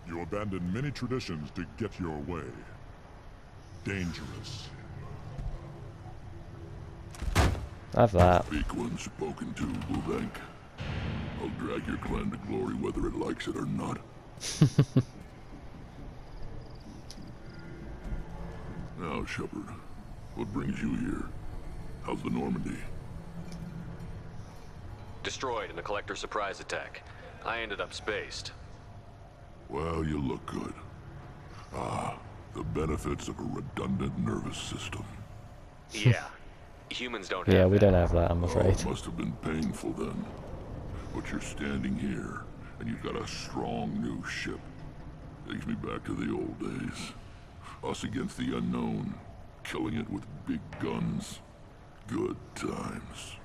You abandon many traditions to get your way. Dangerous. Have that. Speak when spoken to, Blue. I'll drag your clan to glory whether it likes it or not. Now, Shepard, what brings you here? How's the Normandy? Destroyed in a collector surprise attack. I ended up spaced. Well, you look good. Ah, the benefits of a redundant nervous system. Yeah. Humans don't have Yeah, we that. don't have that, I'm Oh, afraid. it must have been painful then. But you're standing here, and you've got a strong new ship. Takes me back to the old days. Us against the unknown, killing it with big guns. Good times.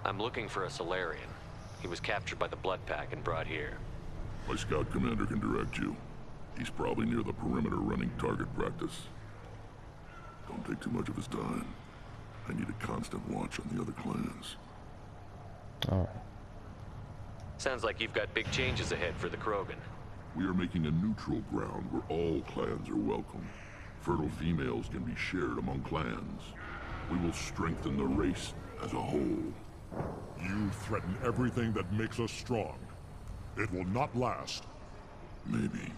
I'm looking for a Solarian. He was captured by the Blood Pack and brought here. My scout commander can direct you. He's probably near the perimeter running target practice. Don't take too much of his time. I need a constant watch on the other clans. Alright. Sounds like you've got big changes ahead for the Krogan. We are making a neutral ground where all clans are welcome. Fertile females can be shared among clans. We will strengthen the race as a whole. You threaten everything that makes us strong. It will not last. Maybe.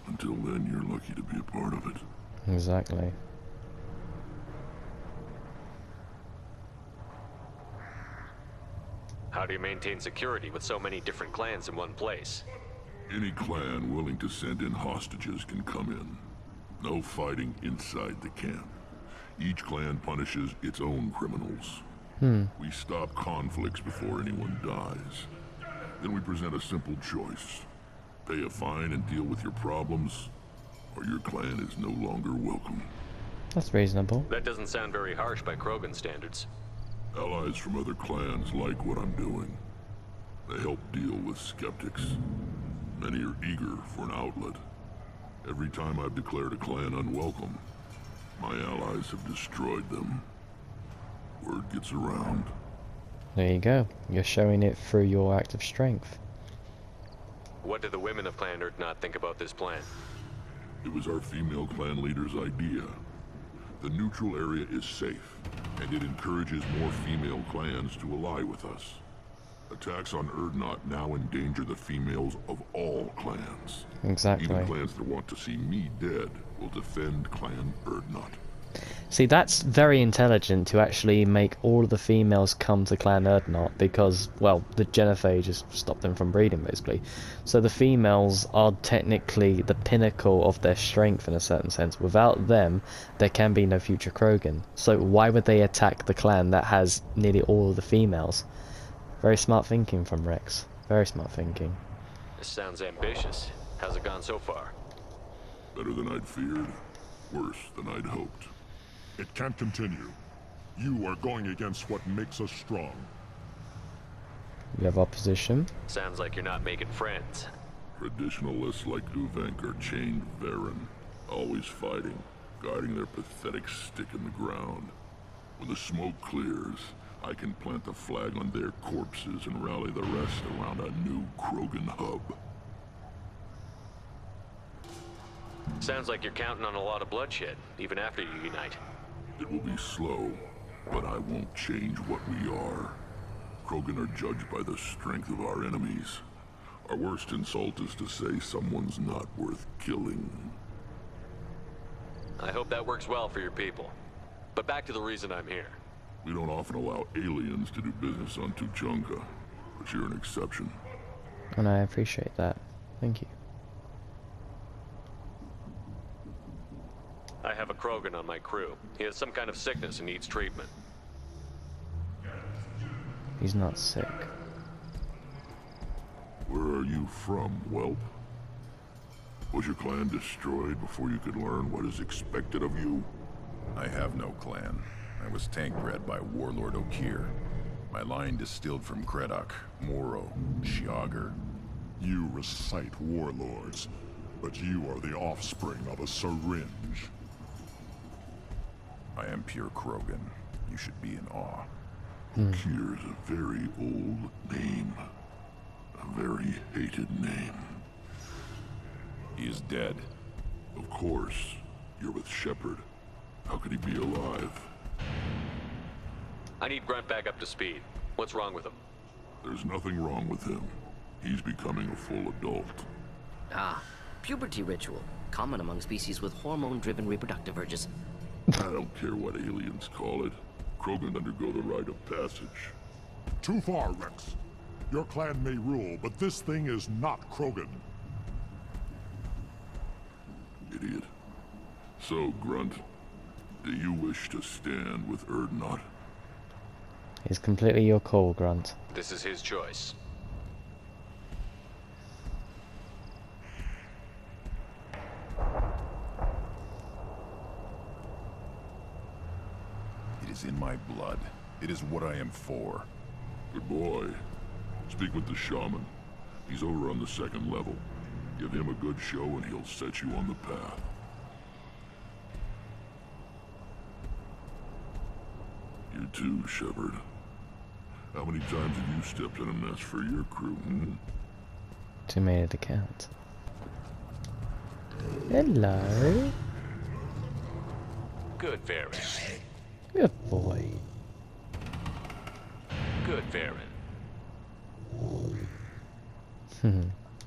Until then, you're lucky to be a part of it. Exactly. How do you maintain security with so many different clans in one place? Any clan willing to send in hostages can come in. No fighting inside the camp. Each clan punishes its own criminals. We stop conflicts before anyone dies. Then we present a simple choice. Pay a fine and deal with your problems, or your clan is no longer welcome. That's reasonable. That doesn't sound very harsh by Krogan standards. Allies from other clans like what I'm doing. They help deal with skeptics. Many are eager for an outlet. Every time I've declared a clan unwelcome, my allies have destroyed them. Word gets around. There you go. You're showing it through your act of strength. What do the women of Clan Urdnot think about this plan? It was our female clan leader's idea. The neutral area is safe, and it encourages more female clans to ally with us. Attacks on Urdnot now endanger the females of all clans. Exactly. Even clans that want to see me dead will defend Clan Urdnot. See, that's very intelligent to actually make all of the females come to Clan Urdnot because, well, the genophage has stopped them from breeding, basically. So the females are technically the pinnacle of their strength in a certain sense. Without them, there can be no future Krogan. So why would they attack the clan that has nearly all of the females? Very smart thinking from Rex. Very smart thinking. This sounds ambitious. How's it gone so far? Better than I'd feared. Worse than I'd hoped. It can't continue. You are going against what makes us strong. You have opposition. Sounds like you're not making friends. Traditionalists like Uvenk are chained Varen, always fighting, guarding their pathetic stick in the ground. When the smoke clears, I can plant the flag on their corpses and rally the rest around a new Krogan hub. Sounds like you're counting on a lot of bloodshed, even after you unite. It will be slow, but I won't change what we are. Krogan are judged by the strength of our enemies. Our worst insult is to say someone's not worth killing. I hope that works well for your people. But back to the reason I'm here. We don't often allow aliens to do business on Tuchanka, but you're an exception. And I appreciate that. Thank you. I have a Krogan on my crew. He has some kind of sickness and needs treatment. He's not sick. Where are you from, whelp? Was your clan destroyed before you could learn what is expected of you? I have no clan. I was tank bred by Warlord Okir. My line distilled from Kredok, Moro, Shiagar. You recite warlords, but you are the offspring of a syringe. I am pure Krogan. You should be in awe. Okir's a very old name. A very hated name. He is dead. Of course. You're with Shepard. How could he be alive? I need Grunt back up to speed. What's wrong with him? There's nothing wrong with him. He's becoming a full adult. Ah, puberty ritual. Common among species with hormone-driven reproductive urges. I don't care what aliens call it. Krogan undergo the rite of passage. Too far, Rex. Your clan may rule, but this thing is not Krogan. Idiot. So, Grunt, do you wish to stand with Erdnot? It's completely your call, Grunt. This is his choice. It is in my blood. It is what I am for. Good boy. Speak with the shaman. He's over on the second level. Give him a good show and he'll set you on the path. You too, Shepard. How many times have you stepped in a mess for your crew, hmm? Too many to count. Hello. Good, Varen. Good boy. Good, Varen.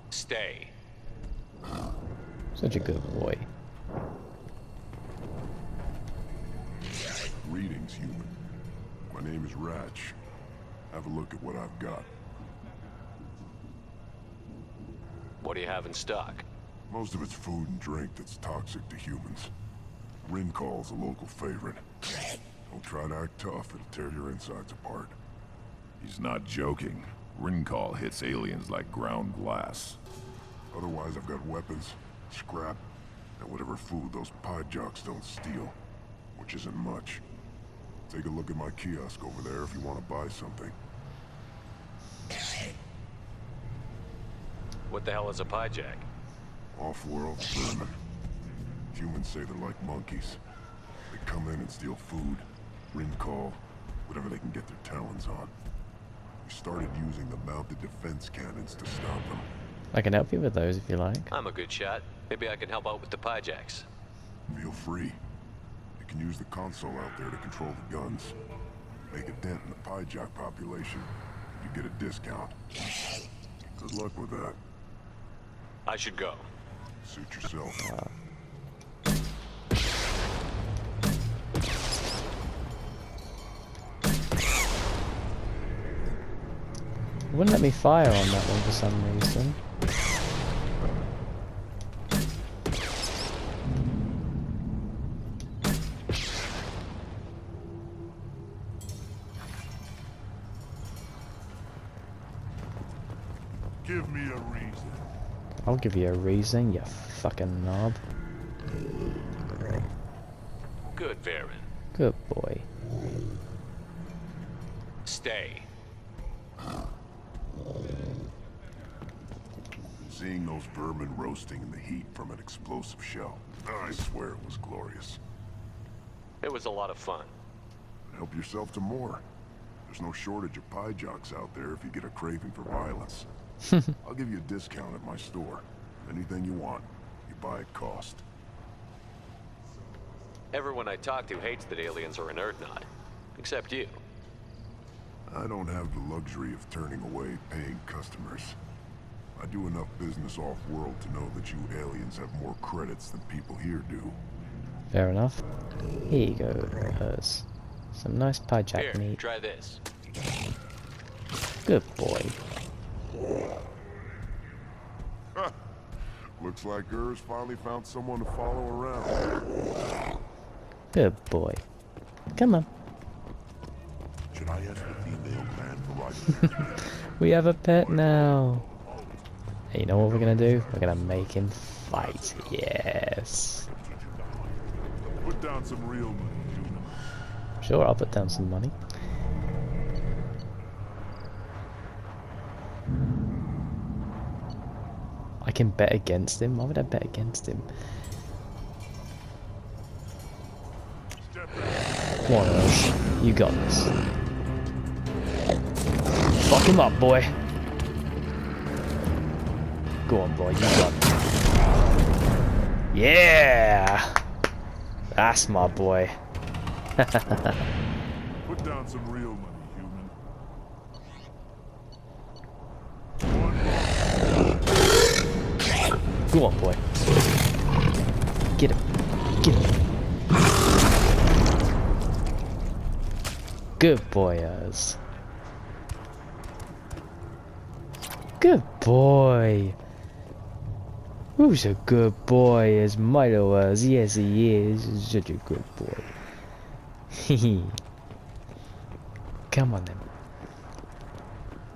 Stay. Such a good boy. Greetings, human. My name is Ratch. Have a look at what I've got. What do you have in stock? Most of it's food and drink that's toxic to humans. Rincall's a local favorite. Don't try to act tough, it'll tear your insides apart. He's not joking. Rincall hits aliens like ground glass. Otherwise, I've got weapons, scrap, and whatever food those pie jocks don't steal. Which isn't much. Take a look at my kiosk over there if you want to buy something. What the hell is a pie jack? Off-world vermin. Humans say they're like monkeys. They come in and steal food, Rincall, whatever they can get their talons on. We started using the mounted defense cannons to stop them. I can help you with those if you like. I'm a good shot. Maybe I can help out with the pie jacks. Feel free. You can use the console out there to control the guns. Make a dent in the pie jock population. You get a discount. Good luck with that. I should go. Suit yourself. It wouldn't let me fire on that one for some reason. Give me a reason. I'll give you a reason, you fucking knob. Good, Varen. Good boy. Stay. Seeing those vermin roasting in the heat from an explosive shell, I swear it was glorious. It was a lot of fun. Help yourself to more. There's no shortage of pie jocks out there if you get a craving for violence. I'll give you a discount at my store. Anything you want, you buy at cost. Everyone I talk to hates that aliens are inert not. Except you. I don't have the luxury of turning away paying customers. I do enough business off-world to know that you aliens have more credits than people here do. Fair enough. Here you go, some nice pie jack Here, meat. try this. Good boy. Looks like Urs finally found someone to follow around. Good boy. Come on. Should I ask the female man for riding? We have a pet now. Hey, you know what we're gonna do? We're gonna make him fight. Yes. Put down some real money, human. Sure, I'll put down some money. I can bet against him? Why would I bet against him? Come on, Urs. You got this. Fuck him up, boy. Go on, boy, you got it. Yeah! That's my boy. Put down some real money, human. Go on, boy. Get him. Get him. Good boyers. Good boy. Who's a good boy as Milo was? Yes, he is. He's such a good boy. Come on then.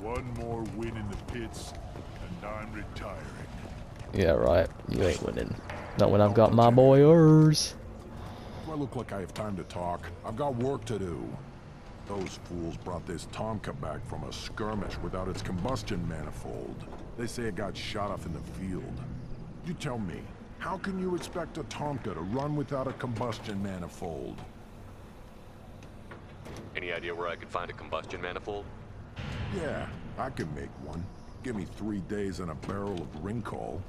One more win in the pits, and I'm retiring. Yeah, right. You ain't winning. Not when I've got my boyers. Do I look like I have time to talk? I've got work to do. Those fools brought this Tomka back from a skirmish without its combustion manifold. They say it got shot off in the field. You tell me, how can you expect a Tomka to run without a combustion manifold? Any idea where I could find a combustion manifold? Yeah, I can make one. Give me 3 days and a barrel of Rincol.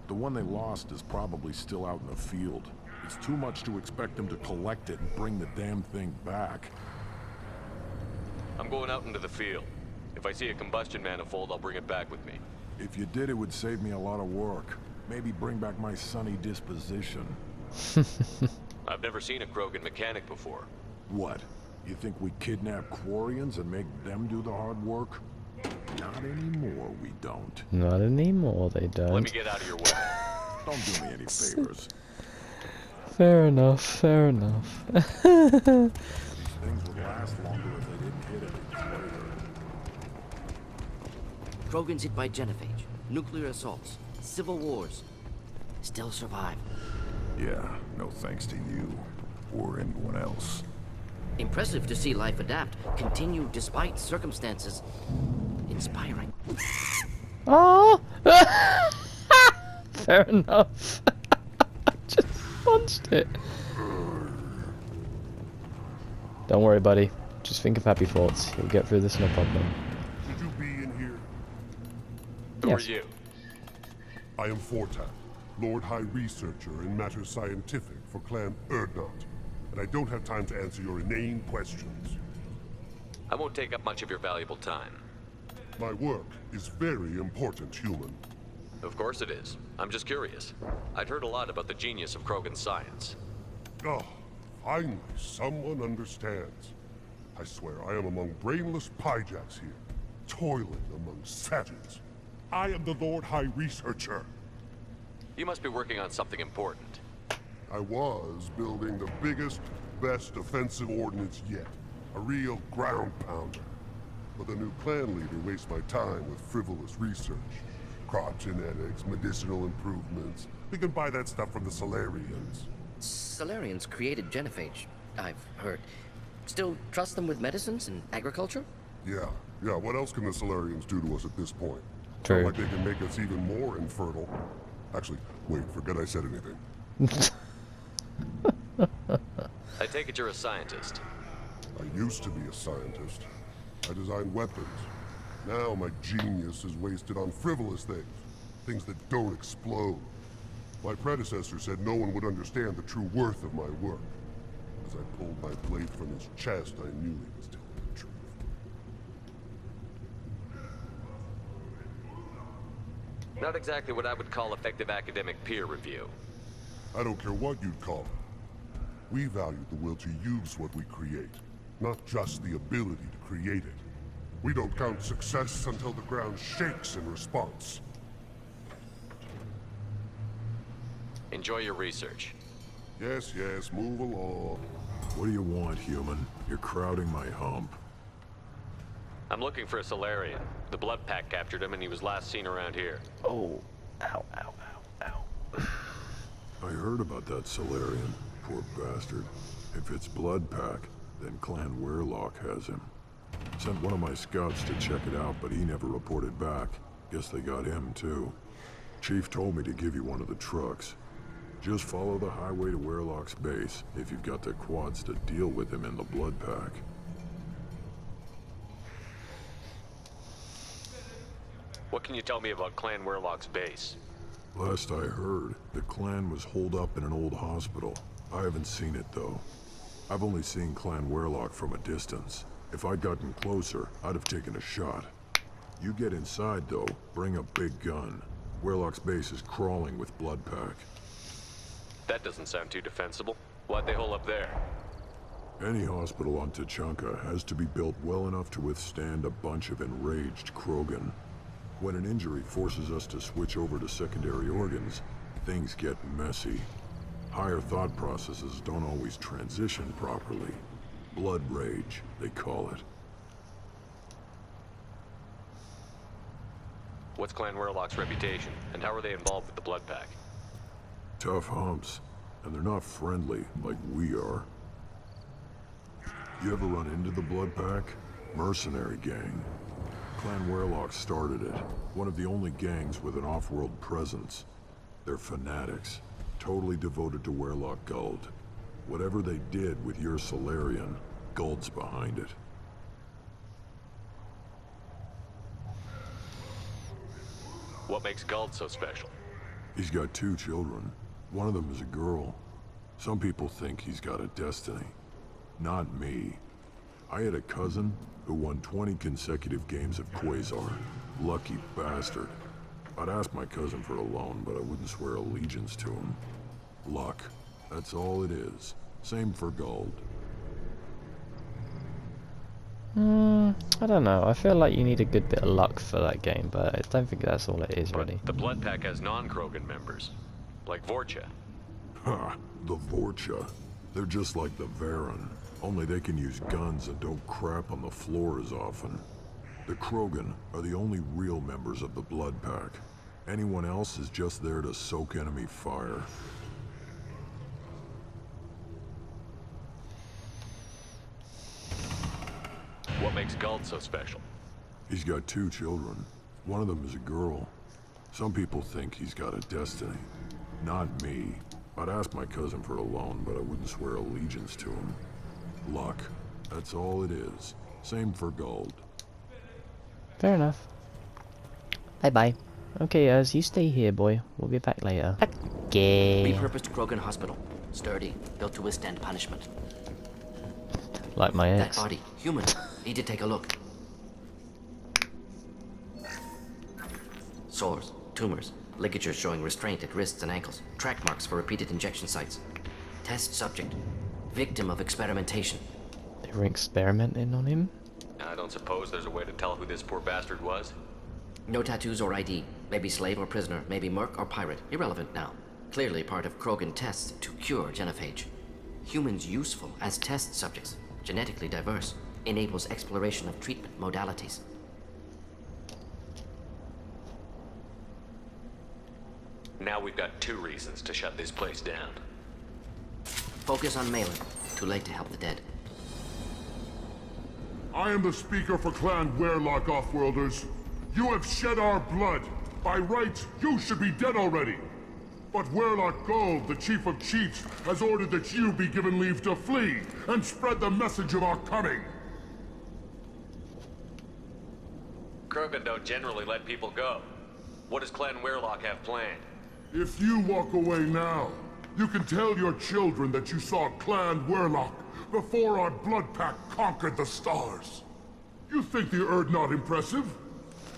The one they lost is probably still out in the field. It's too much to expect them to collect it and bring the damn thing back. I'm going out into the field. If I see a combustion manifold, I'll bring it back with me. If you did, it would save me a lot of work. Maybe bring back my sunny disposition. I've never seen a Krogan mechanic before. What? You think we kidnap Quarians and make them do the hard work? Not anymore, we don't. Not anymore, they don't. Let me get out of your way. Don't do me any favors. Fair enough, fair enough. These things would last longer if they didn't hit anything later. Krogans hit by genophage, nuclear assaults, civil wars. Still survive. Yeah, no thanks to you. Or anyone else. Impressive to see life adapt, continue despite circumstances. Inspiring. Oh! Fair enough. Just punched it. Don't worry, buddy. Just think of happy thoughts. You'll get through this, no problem. Should you be in here? Who Yes. are you? I am Fortak, Lord High Researcher in matters scientific for Clan Erdnot, and I don't have time to answer your inane questions. I won't take up much of your valuable time. My work is very important, human. Of course it is. I'm just curious. I'd heard a lot about the genius of Krogan science. Oh, finally, someone understands. I swear I am among brainless pyjacks here, toiling among savages. I am the Lord High Researcher. You must be working on something important. I was building the biggest, best offensive ordnance yet. A real ground pounder. But the new clan leader wastes my time with frivolous research. Crop genetics, medicinal improvements. We can buy that stuff from the Solarians. Solarians created genophage, I've heard. Still trust them with medicines and agriculture? Yeah, what else can the Solarians do to us at this point? True. Not like they can make us even more infertile. Actually, wait, forget I said anything. I take it you're a scientist. I used to be a scientist. I designed weapons. Now my genius is wasted on frivolous things. Things that don't explode. My predecessor said no one would understand the true worth of my work. As I pulled my blade from his chest, I knew he was telling the truth. Not exactly what I would call effective academic peer review. I don't care what you'd call it. We value the will to use what we create, not just the ability to create it. We don't count success until the ground shakes in response. Enjoy your research. Yes, move along. What do you want, human? You're crowding my hump. I'm looking for a Solarian. The blood pack captured him and he was last seen around here. Oh. Ow, ow, ow, ow. I heard about that Solarian. Poor bastard. If it's blood pack, then Clan Weirlock has him. Sent one of my scouts to check it out, but he never reported back. Guess they got him, too. Chief told me to give you one of the trucks. Just follow the highway to Weirlock's base, if you've got the quads to deal with him in the blood pack. What can you tell me about Clan Werlock's base? Last I heard, the clan was holed up in an old hospital. I haven't seen it, though. I've only seen Clan Werlock from a distance. If I'd gotten closer, I'd have taken a shot. You get inside, though, bring a big gun. Werlock's base is crawling with Bloodpack. That doesn't sound too defensible. Why'd they hole up there? Any hospital on Tachanka has to be built well enough to withstand a bunch of enraged Krogan. When an injury forces us to switch over to secondary organs, things get messy. Higher thought processes don't always transition properly. Blood rage, they call it. What's Clan Werlock's reputation, and how are they involved with the Blood Pack? Tough humps, and they're not friendly like we are. You ever run into the Blood Pack? Mercenary gang. Clan Werlock started it. One of the only gangs with an off-world presence. They're fanatics, totally devoted to Werlock Guld. Whatever they did with your Solarian, Guld's behind it. What makes Guld so special? He's got 2 children. One of them is a girl. Some people think he's got a destiny. Not me. I had a cousin who won 20 consecutive games of Quasar. Lucky bastard. I'd ask my cousin for a loan, but I wouldn't swear allegiance to him. Luck. That's all it is. Same for Guld. I don't know. I feel like you need a good bit of luck for that game, but I don't think that's all it is, really. The Blood Pack has non-Krogan members, like Vorcha. Ha! The Vorcha. They're just like the Varen, only they can use guns and don't crap on the floor as often. The Krogan are the only real members of the Blood Pack. Anyone else is just there to soak enemy fire. What makes Guld so special? He's got 2 children. One of them is a girl. Some people think he's got a destiny. Not me. I'd ask my cousin for a loan, but I wouldn't swear allegiance to him. Luck. That's all it is. Same for Guld. Fair enough. Bye-bye. Okay, you stay here, boy. We'll be back later. Okay. Repurposed Krogan hospital. Sturdy, built to withstand punishment. Like my That ex. body, human. Need to take a look. Sores, tumors, ligatures showing restraint at wrists and ankles, track marks for repeated injection sites. Test subject, victim of experimentation. They were experimenting on him? I don't suppose there's a way to tell who this poor bastard was? No tattoos or ID. Maybe slave or prisoner, maybe merc or pirate. Irrelevant now. Clearly part of Krogan tests to cure genophage. Humans useful as test subjects. Genetically diverse. Enables exploration of treatment modalities. Now we've got 2 reasons to shut this place down. Focus on Malin. Too late to help the dead. I am the speaker for Clan Werlock, Offworlders. You have shed our blood. By rights, you should be dead already. But Werlock Guld, the Chief of Chiefs, has ordered that you be given leave to flee and spread the message of our coming. Krogan don't generally let people go. What does Clan Werlock have planned? If you walk away now, you can tell your children that you saw Clan Werlock before our Blood Pack conquered the stars. You think the Erd not impressive?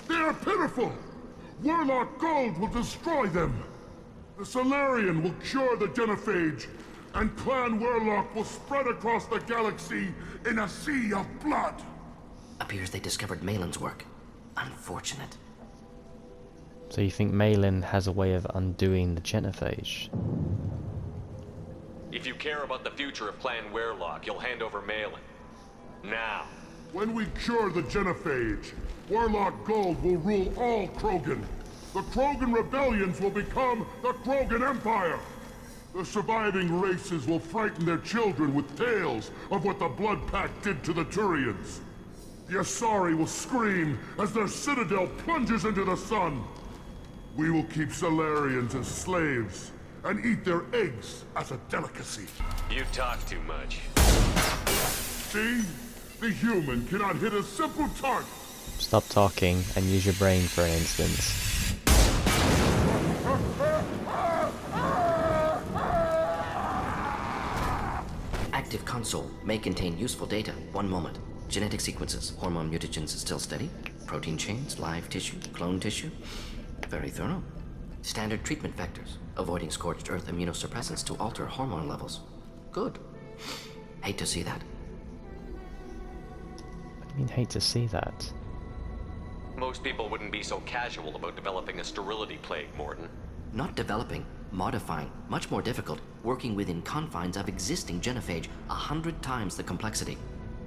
They are pitiful! Werlock Guld will destroy them! The Solarian will cure the genophage, and Clan Werlock will spread across the galaxy in a sea of blood! Appears they discovered Malin's work. Unfortunate. So you think Malin has a way of undoing the genophage? If you care about the future of Clan Werlock, you'll hand over Malin. Now. When we cure the genophage, Werlock Guld will rule all Krogan. The Krogan rebellions will become the Krogan Empire. The surviving races will frighten their children with tales of what the Blood Pack did to the Turians. The Asari will scream as their citadel plunges into the sun. We will keep Solarians as slaves and eat their eggs as a delicacy. You talk too much. See? The human cannot hit a simple target. Stop talking and use your brain for an instance. Active console may contain useful data. One moment. Genetic sequences, hormone mutagens still steady. Protein chains, live tissue, clone tissue. Very thorough. Standard treatment vectors, avoiding scorched earth immunosuppressants to alter hormone levels. Good. Hate to see that. I mean, hate to see that. Most people wouldn't be so casual about developing a sterility plague, Mordin. Not developing, modifying, much more difficult, working within confines of existing genophage, 100 times the complexity.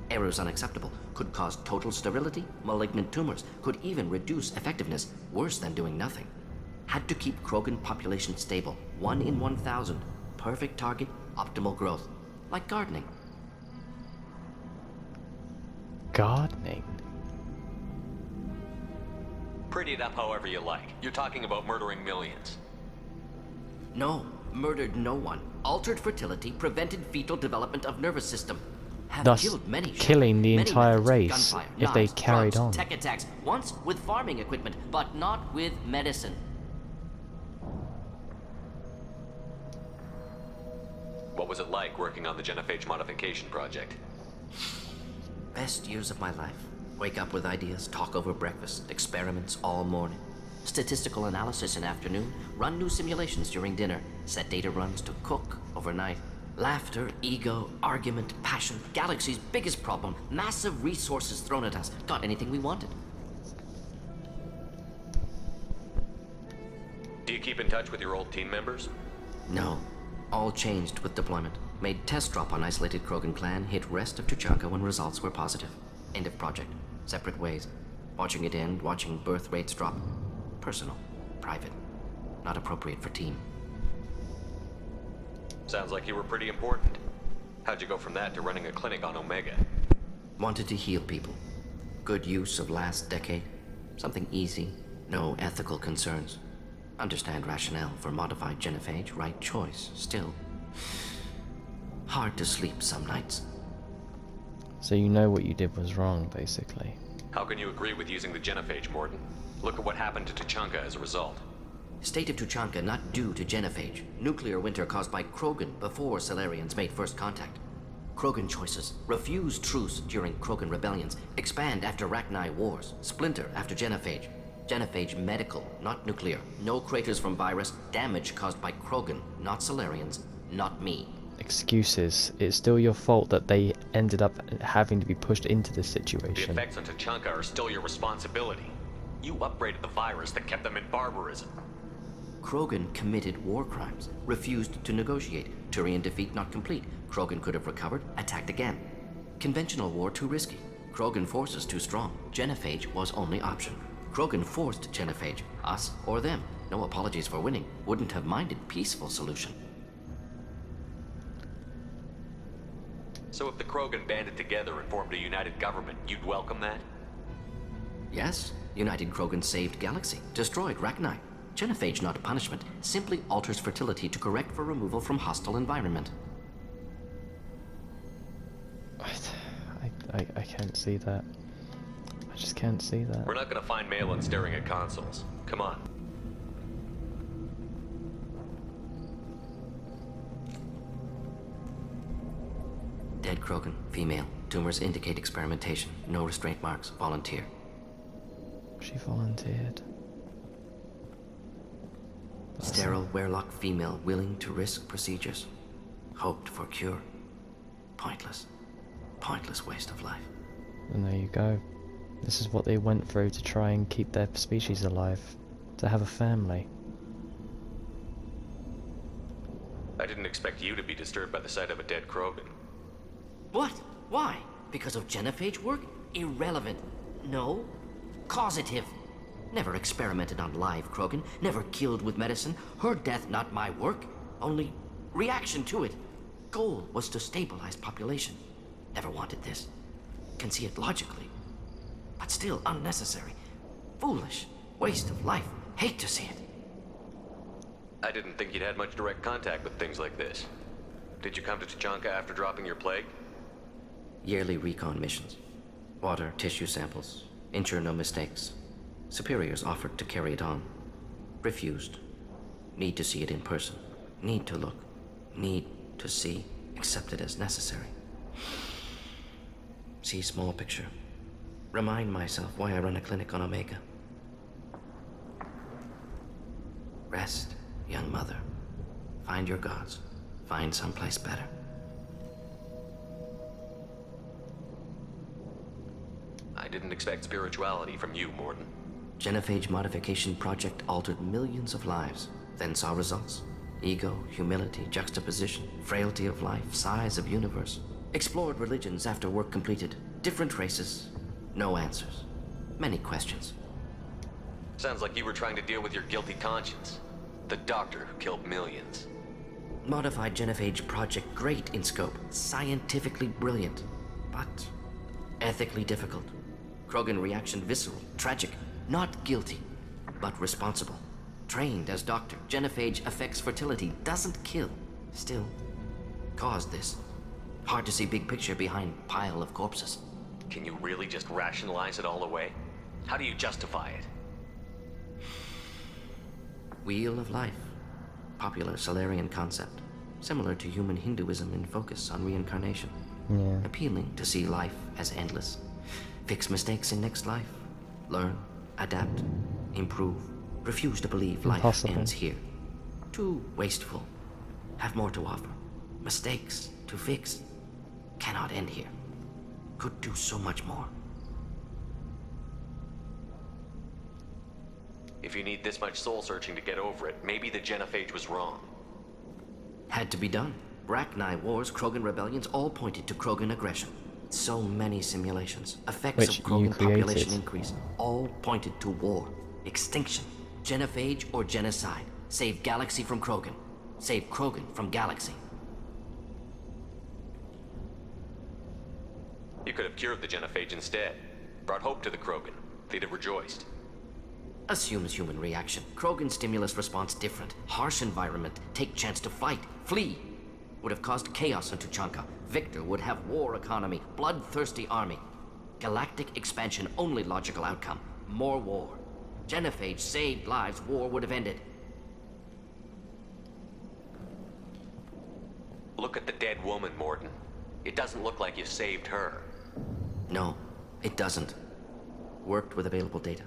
Errors unacceptable, could cause total sterility, malignant tumors, could even reduce effectiveness, worse than doing nothing. Had to keep Krogan population stable, 1 in 1,000. Perfect target, optimal growth. Like gardening. Gardening? Pretty it up however you like. You're talking about murdering millions. No, murdered no one. Altered fertility, prevented fetal development of nervous system. Have Thus, killed many killing the many entire methods, race gunfire, if they knives, carried drugs, on. Tech attacks, once with farming equipment, but not with medicine. What was it like working on the genophage modification project? Best years of my life. Wake up with ideas, talk over breakfast, experiments all morning. Statistical analysis in afternoon, run new simulations during dinner, set data runs to cook overnight. Laughter, ego, argument, passion, galaxy's biggest problem, massive resources thrown at us. Got anything we wanted. Do you keep in touch with your old team members? No. All changed with deployment. Made test drop on isolated Krogan clan, hit rest of Tuchanka when results were positive. End of project. Separate ways. Watching it end, watching birth rates drop. Personal. Private. Not appropriate for team. Sounds like you were pretty important. How'd you go from that to running a clinic on Omega? Wanted to heal people. Good use of last decade. Something easy. No ethical concerns. Understand rationale for modified genophage, right choice. Still. Hard to sleep some nights. So you know what you did was wrong, basically. How can you agree with using the genophage, Mordin? Look at what happened to Tuchanka as a result. State of Tuchanka not due to genophage. Nuclear winter caused by Krogan before Solarians made first contact. Krogan choices. Refuse truce during Krogan rebellions. Expand after Rachni wars. Splinter after genophage. Genophage medical, not nuclear. No craters from virus. Damage caused by Krogan, not Solarians, not me. Excuses. It's still your fault that they ended up having to be pushed into this The situation. effects on Tuchanka are still your responsibility. You upgraded the virus that kept them in barbarism. Krogan committed war crimes, refused to negotiate. Turian defeat not complete. Krogan could have recovered, attacked again. Conventional war too risky. Krogan forces too strong. Genophage was only option. Krogan forced genophage, us or them. No apologies for winning. Wouldn't have minded peaceful solution. So if the Krogan banded together and formed a united government, you'd welcome that? Yes, United Krogan saved Galaxy, destroyed Rachni. Genophage not punishment, simply alters fertility to correct for removal from hostile environment. I can't see that. I just can't see that. We're not gonna find Malin staring at consoles. Come on. Dead Krogan, female. Tumors indicate experimentation. No restraint marks. Volunteer. She volunteered. Sterile Werelock female willing to risk procedures. Hoped for cure. Pointless. Pointless waste of life. And there you go. This is what they went through to try and keep their species alive. To have a family. I didn't expect you to be disturbed by the sight of a dead Krogan. What? Why? Because of genophage work? Irrelevant. No. Causative. Never experimented on live Krogan. Never killed with medicine. Her death not my work. Only reaction to it. Goal was to stabilize population. Never wanted this. Can see it logically. But still unnecessary. Foolish. Waste of life. Hate to see it. I didn't think you'd had much direct contact with things like this. Did you come to Tuchanka after dropping your plague? Yearly recon missions. Water, tissue samples. Ensure no mistakes. Superiors offered to carry it on. Refused. Need to see it in person. Need to look. Need to see. Accepted as necessary. See small picture. Remind myself why I run a clinic on Omega. Rest, young mother. Find your gods. Find someplace better. I didn't expect spirituality from you, Mordin. Genophage modification project altered millions of lives, then saw results. Ego, humility, juxtaposition, frailty of life, size of universe. Explored religions after work completed. Different races. No answers. Many questions. Sounds like you were trying to deal with your guilty conscience. The doctor who killed millions. Modified genophage project great in scope. Scientifically brilliant. But ethically difficult. Krogan reaction visceral, tragic. Not guilty, but responsible. Trained as doctor, genophage affects fertility, doesn't kill. Still, caused this. Hard to see big picture behind pile of corpses. Can you really just rationalize it all away? How do you justify it? Wheel of life. Popular Solarian concept. Similar to human Hinduism in focus on reincarnation. Yeah. Appealing to see life as endless. Fix mistakes in next life. Learn, adapt, improve. Refuse to believe life Impossible. ends here. Too wasteful. Have more to offer. Mistakes to fix. Cannot end here. Could do so much more. If you need this much soul searching to get over it, maybe the genophage was wrong. Had to be done. Rachni wars, Krogan rebellions, all pointed to Krogan aggression. So many simulations. Effects Which of Krogan you created. population increase. All pointed to war. Extinction. Genophage or genocide. Save galaxy from Krogan. Save Krogan from galaxy. You could have cured the genophage instead. Brought hope to the Krogan. They'd have rejoiced. Assumes human reaction. Krogan stimulus response different. Harsh environment. Take chance to fight. Flee. Would have caused chaos in Tuchanka. Victor would have war economy. Bloodthirsty army. Galactic expansion only logical outcome. More war. Genophage saved lives. War would have ended. Look at the dead woman, Mordin. It doesn't look like you saved her. No, it doesn't. Worked with available data.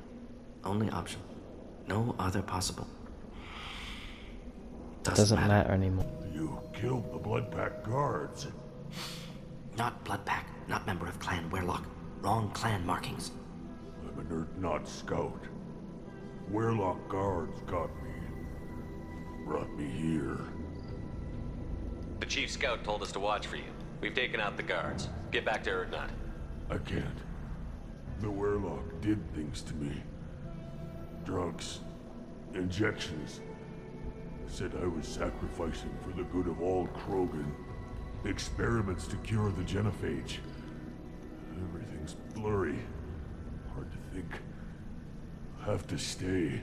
Only option. No other possible. Doesn't matter anymore. You killed the Bloodpack guards. Not Bloodpack. Not member of Clan Werlock. Wrong clan markings. I'm an Erdnot scout. Werlock guards got me. Brought me here. The chief scout told us to watch for you. We've taken out the guards. Get back to Erdnot. I can't. The Werlock did things to me. Drugs. Injections. Said I was sacrificing for the good of all Krogan. Experiments to cure the genophage. Everything's blurry. Hard to think. Have to stay.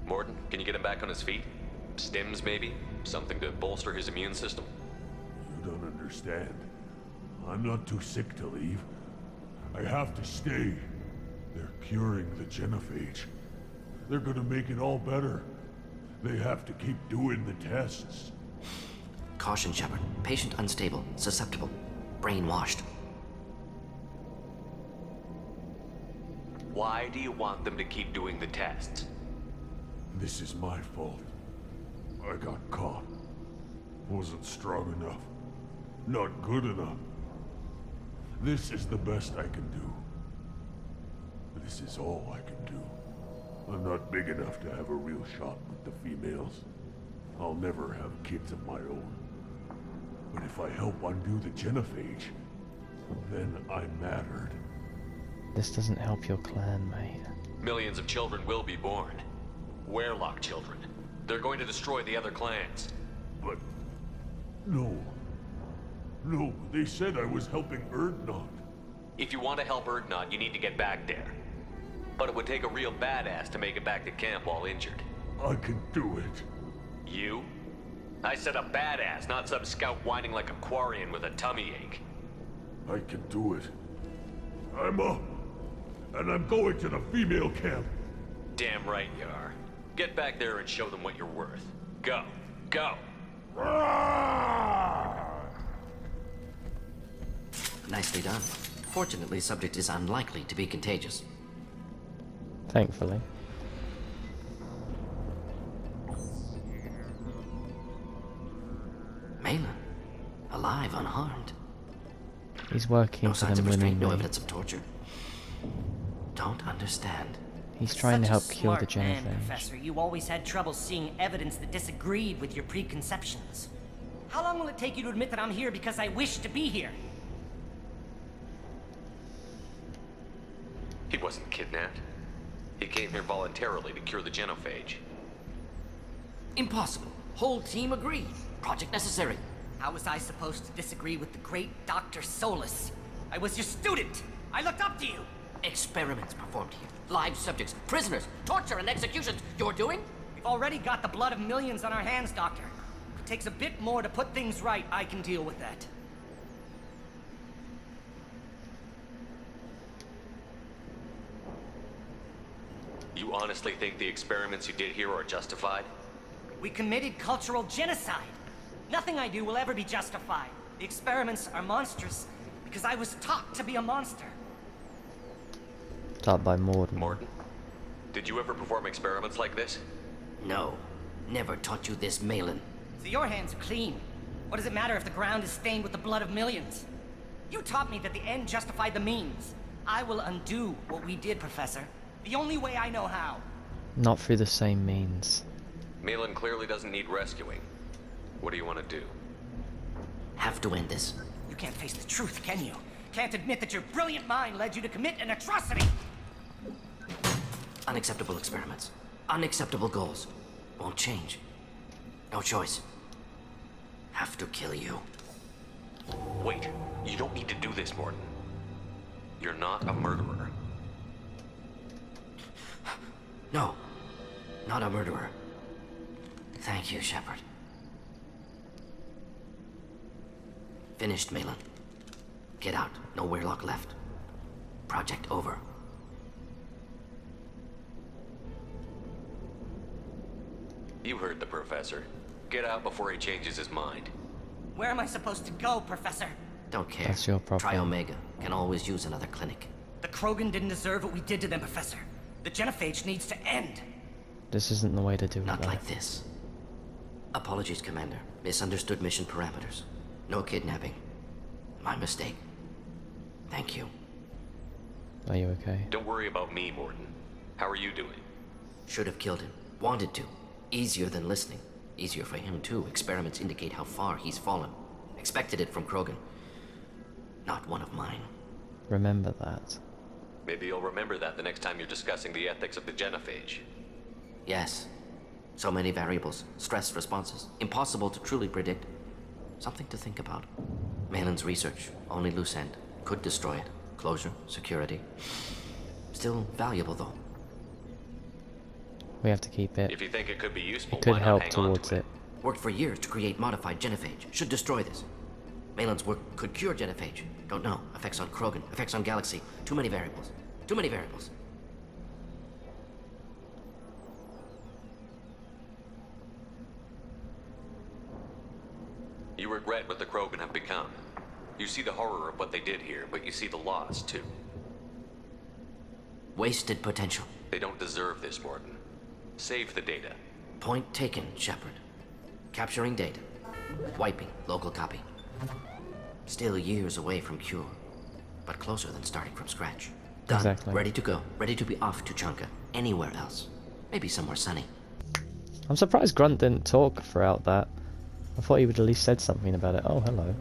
Mordin, can you get him back on his feet? Stims, maybe? Something to bolster his immune system? You don't understand. I'm not too sick to leave. I have to stay. They're curing the genophage. They're gonna make it all better. They have to keep doing the tests. Caution, Shepard. Patient unstable. Susceptible. Brainwashed. Why do you want them to keep doing the tests? This is my fault. I got caught. Wasn't strong enough. Not good enough. This is the best I can do. This is all I can do. I'm not big enough to have a real shot with the females. I'll never have kids of my own. But if I help undo the genophage, then I'm mattered. This doesn't help your clan, mate. Millions of children will be born. Werlock children. They're going to destroy the other clans. But... no. No, they said I was helping Erdnot. If you want to help Erdnot, you need to get back there. But it would take a real badass to make it back to camp while injured. I can do it. You? I said a badass, not some scout whining like a Quarian with a tummy ache. I can do it. I'm a and I'm going to the female camp. Damn right you are. Get back there and show them what you're worth. Go. Go. Nicely done. Fortunately, subject is unlikely to be contagious. Thankfully. Malin, alive, unharmed. He's working No for signs them of restraint, no willingly. evidence of torture. Don't understand. He's trying to Such a help cure the smart man, genophage. Professor. You always had trouble seeing evidence that disagreed with your preconceptions. How long will it take you to admit that I'm here because I wish to be here? He wasn't kidnapped. He came here voluntarily to cure the genophage. Impossible. Whole team agreed. Project necessary. How was I supposed to disagree with the great Dr. Solus? I was your student. I looked up to you. Experiments performed here. Live subjects, prisoners, torture and executions. You're doing? We've already got the blood of millions on our hands, Doctor. If it takes a bit more to put things right, I can deal with that. You honestly think the experiments you did here are justified? We committed cultural genocide. Nothing I do will ever be justified. The experiments are monstrous because I was taught to be a monster. Taught by Mordin. Mordin, did you ever perform experiments like this? No. Never taught you this, Malin. So your hands are clean. What does it matter if the ground is stained with the blood of millions? You taught me that the end justified the means. I will undo what we did, Professor. The only way I know how. Not through the same means. Malin clearly doesn't need rescuing. What do you want to do? Have to end this. You can't face the truth, can you? Can't admit that your brilliant mind led you to commit an atrocity. Unacceptable experiments. Unacceptable goals. Won't change. No choice. Have to kill you. Wait, you don't need to do this, Mordin. You're not a murderer. No. Not a murderer. Thank you, Shepard. Finished, Malin. Get out. No Weirlock left. Project over. You heard the professor. Get out before he changes his mind. Where am I supposed to go, Professor? Don't care. That's your problem. Try Omega. Can always use another clinic. The Krogan didn't deserve what we did to them, Professor. The genophage needs to end. This isn't the way to do it. Not though. like this. Apologies, Commander. Misunderstood mission parameters. No kidnapping. My mistake. Thank you. Are you okay? Don't worry about me, Mordin. How are you doing? Should have killed him. Wanted to. Easier than listening. Easier for him, too. Experiments indicate how far he's fallen. Expected it from Krogan. Not one of mine. Remember that. Maybe you'll remember that the next time you're discussing the ethics of the genophage. Yes. So many variables. Stress responses. Impossible to truly predict. Something to think about. Malin's research. Only loose end. Could destroy it. Closure. Security. Still valuable, though. We have to keep it. If you think it could be useful, It could why not help hang on towards to it. Worked for years to create modified genophage. Should destroy this. Malin's work could cure genophage. Don't know. Effects on Krogan. Effects on Galaxy. Too many variables. Too many variables. You regret what the Krogan have become. You see the horror of what they did here, but you see the loss, too. Wasted potential. They don't deserve this, Mordin. Save the data. Point taken, Shepard. Capturing data. Wiping local copy. Still years away from cure, but closer than starting from scratch. Done. Exactly. Ready to go. Ready to be off to Chunka. Anywhere else. Maybe somewhere sunny. I'm surprised Grunt didn't talk throughout that. I thought he would at least said something about it. Oh, hello.